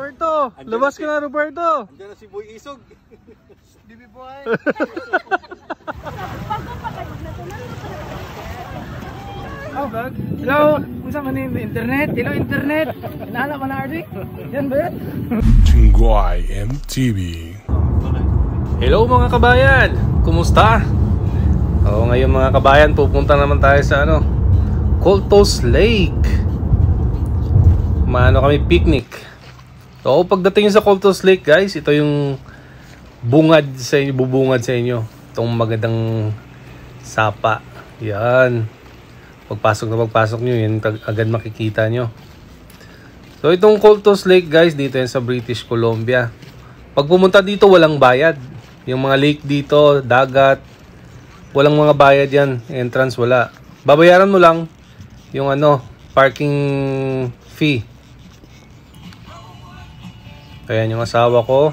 Roberto! Labas ka na, Roberto! Andiyan na si Boy Isog. Bibi boy! Oh, hello! Unsa man ni internet? Hello internet! Nala man na Ardi? Yan ba yan? Chinguay MTV. Hello mga kabayan! Kumusta? Ngayon mga kabayan, pupunta naman tayo sa Coltos Lake. Kami picnic. So pagdating sa Coltos Lake guys, ito yung bubungad sa inyo. Itong magandang sapa. Yan. Pagpasok nyo, yan agad makikita nyo. So itong Coltos Lake guys, dito yan sa British Columbia. Pag pumunta dito, walang bayad. Yung mga lake dito, dagat, walang mga bayad yan. Entrance wala. Babayaran mo lang yung parking fee. Kaya yung asawa ko.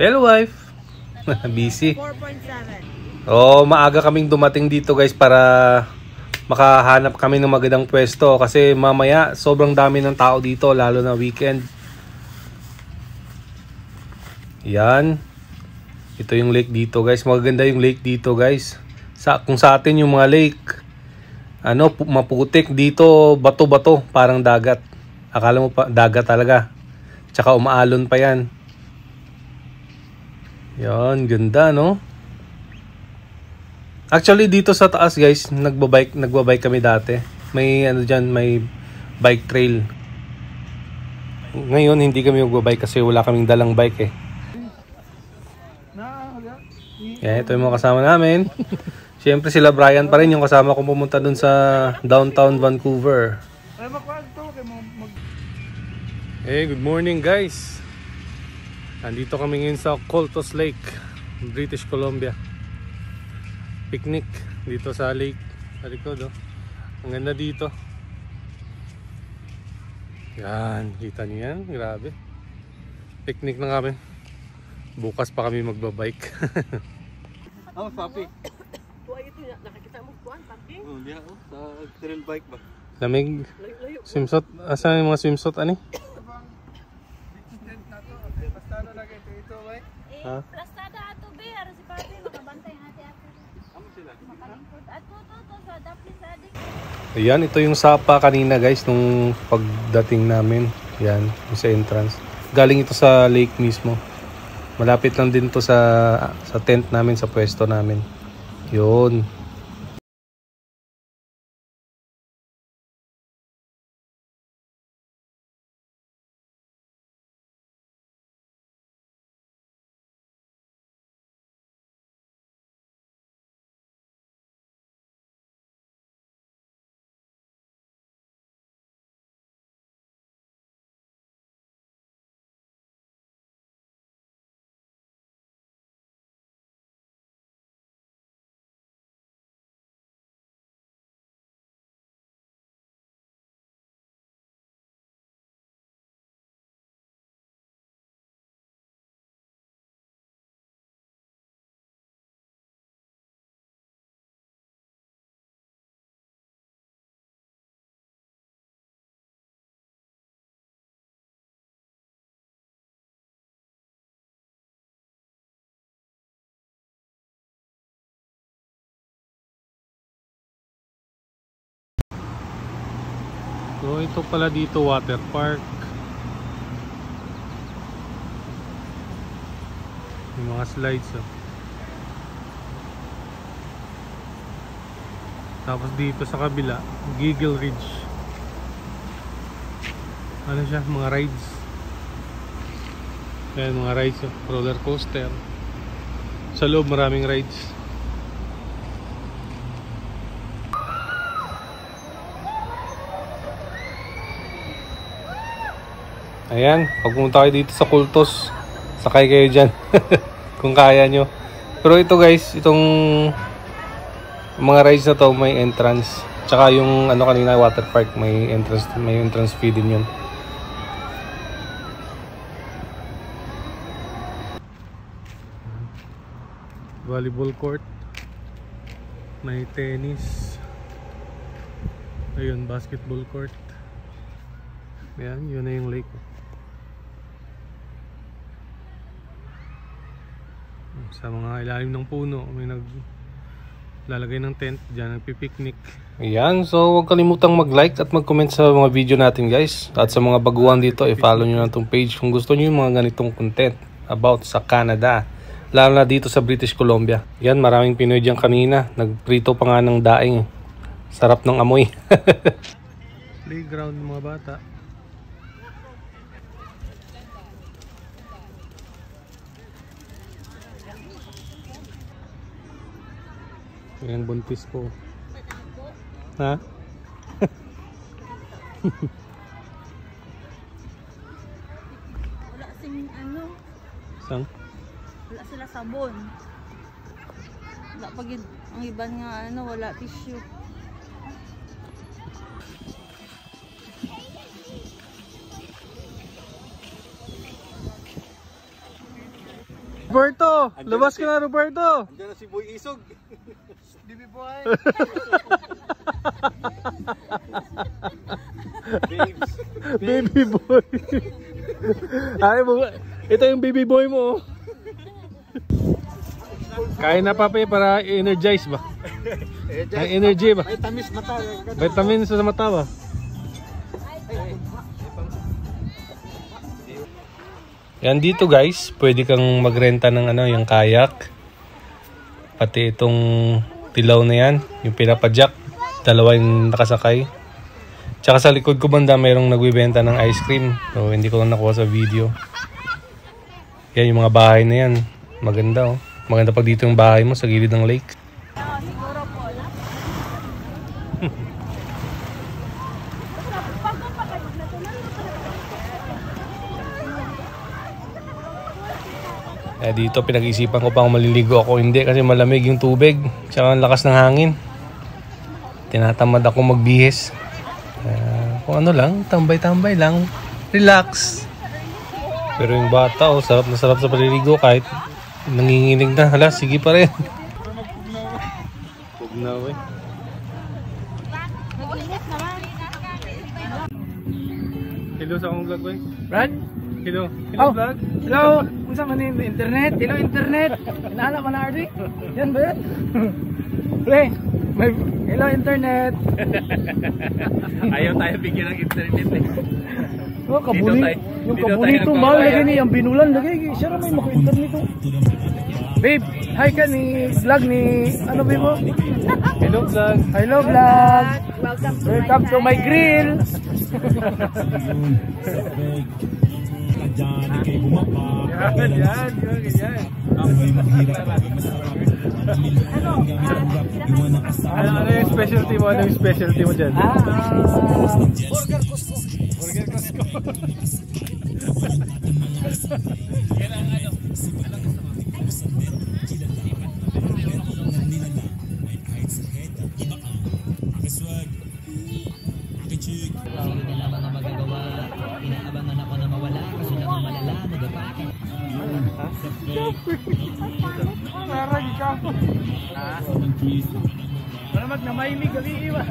Hello wife. Busy. 4.7. Maaga kaming dumating dito guys para makahanap kami ng magandang pwesto kasi mamaya sobrang dami ng tao dito lalo na weekend. Yan. Ito yung lake dito guys. Maganda yung lake dito guys. Kung sa atin yung mga lake maputik, dito bato-bato, parang dagat. Akala mo pa dagat talaga. Tsaka umaalon pa yan. Yan, ganda no? Actually dito sa taas guys, nagbabike kami dati. May diyan, may bike trail. Ngayon hindi kami magbabike kasi wala kaming dalang bike eh. Yan, ito yung mga kasama namin. Siyempre sila Brian pa rin yung kasama kong pumunta dun sa downtown Vancouver. Hey, good morning guys. Nandito kami ngayon sa Coltos Lake, British Columbia. Picnic dito sa lake sa likod. Ang ganda dito. Yan, kita niyo yan, grabe. Picnic na kami. Bukas pa kami magbabike. Papi. Ito nakakita mo kuan parking? Diya sa trail bike ba? Lamig. Swimsuit, asa yung mga swimsuit ani? Ha? Plastada ato be, ara si Papi makabantay hati ato. Amo sila. Makalingkod. Ato to sa dapli sa adik. Ayan, ito yung sapa kanina guys nung pagdating namin. Yan, sa entrance. Galing ito sa lake mismo. Malapit lang din to sa tent namin, sa pwesto namin. Yun. So ito pala dito water park. Yung mga slides Tapos dito sa kabila, Giggle Ridge. Ano siya? Mga rides. Ayan, mga rides roller coaster. Sa loob maraming rides. Ayan, pag pumunta kayo dito sa Coltos, sakay kayo dyan. Kung kaya nyo. Pero ito guys, itong mga rides na to may entrance. Tsaka yung kanina water park may entrance fee din yun. Volleyball court. May tennis. Ayun, basketball court. Ayan, yun na yung lake. Sa mga ilalim ng puno, may naglalagay ng tent dyan, nagpipiknik. Ayan, so huwag kalimutang mag-like at mag-comment sa mga video natin guys. At sa mga baguhan dito, i-follow nyo na itong page kung gusto nyo yung mga ganitong content about sa Canada. Lalo na dito sa British Columbia. Yan, maraming Pinoy dyan kanina. Nagprito pa nga ng daing. Sarap ng amoy. Playground ng mga bata. Ayan, buntis ko. Ha? Wala sing ano, Sang? wala sila sabon. Wala pag ang iban nga ano, wala tissue. Roberto! Labas ka na, Roberto! Andiyan na si Boy Isog. Bibi Boy. Babes. Baby boy! Ay mo, ito yung baby boy mo. Kain na papi para energize ba? Ay, energy ba? May tamis mata. Vitamins sa mata ba? Yan dito guys, pwede kang magrenta ng ano, yung kayak. Pati itong tilaw na yan, yung pinapadyak. Dalawa yung nakasakay. Tsaka sa likod ko banda mayroong nagbibenta ng ice cream. So hindi ko lang nakuha sa video. Yan yung mga bahay na yan. Maganda oh. Maganda pag dito yung bahay mo sa gilid ng lake. Siguro po, na? Dito pinag-isipan ko pa kung maliligo ako hindi kasi malamig yung tubig. Tsaka ang lakas ng hangin. Tinatamad ako magbihis. Kung ano lang, tambay-tambay lang. Relax. Pero yung bata, oh, sarap na sarap sa paliligo kahit nanginginig na. Hala, sige pa rin. Pugnaw eh. Hello sa akong vlog eh. Brad? Hello. Hello vlog. Hello! Unsa man yung internet? Hello internet! Inaala man na Ardi? Yan ba yan? Pre! May... Hello internet! Ayaw tayo bigyan ng internet eh. Oh, kabuli. Yung kabulito mahal lagi ni ang binulan lagi. Siya na may maka-internet ko. Babe, hi ka ni vlog ni ano babe mo? Hello vlog. Hello vlog. Welcome to my grill. Ano yung specialty mo? Ano yung specialty mo dyan? Burger Cusco. Burger Cusco. Marag ka. Para mag na maimig gali iwa.